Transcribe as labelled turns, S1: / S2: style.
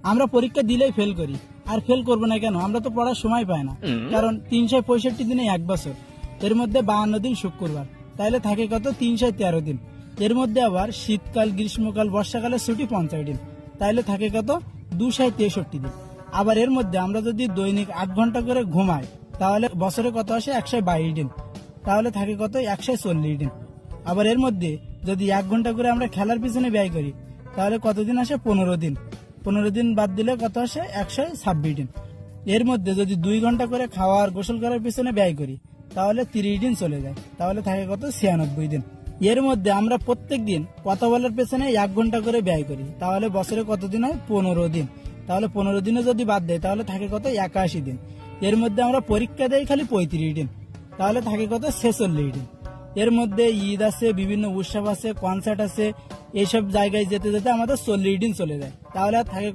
S1: আমরা পরীক্ষা দিলেই ফেল করি, আর ফেল করবো না কেন? আমরা তো পড়ার সময় পাই না। কারণ 365 দিনে 1 বছর, এর মধ্যে 52 দিন শুক্রবার, তাইলে থাকে কত? 313 দিন। এর মধ্যে আবার শীতকাল, গ্রীষ্মকাল, বর্ষাকালের ছুটি 50 দিন, তাইলে থাকে কত? 263 দিন। আবার এর মধ্যে আমরা যদি দৈনিক 8 ঘন্টা করে ঘুমাই, তাহলে বছরে কত আসে? 122 দিন, তাহলে থাকে কত? 140 দিন। আবার এর মধ্যে যদি 1 ঘন্টা করে আমরা খেলার পিছনে ব্যয় করি, তাহলে কতদিন আসে? 15 দিন। 15 দিন বাদ দিলে কত আসে? 126 দিন। এর মধ্যে যদি 2 ঘন্টা করে খাওয়া আর গোসল করার পিছনে ব্যয় করি, তাহলে 30 দিন চলে যায়, তাহলে থাকে কত? 96 দিন। এর মধ্যে আমরা প্রত্যেক দিন কথা বলার পেছনে 1 ঘন্টা করে ব্যয় করি, তাহলে বছরে কতদিন হয়? 15 দিন। তাহলে 15 দিনে যদি বাদ দেয়, তাহলে থাকে কত? 81 দিন। এর মধ্যে আমরা পরীক্ষা দেই খালি 35 দিন, তাহলে থাকে কত? 46 দিন। এর মধ্যে ঈদ আছে, বিভিন্ন উৎসব আছে, কনসার্ট আছে, এইসব জায়গায় যেতে যেতে আমাদের 40 দিন চলে যায়, তাহলে আর থাকে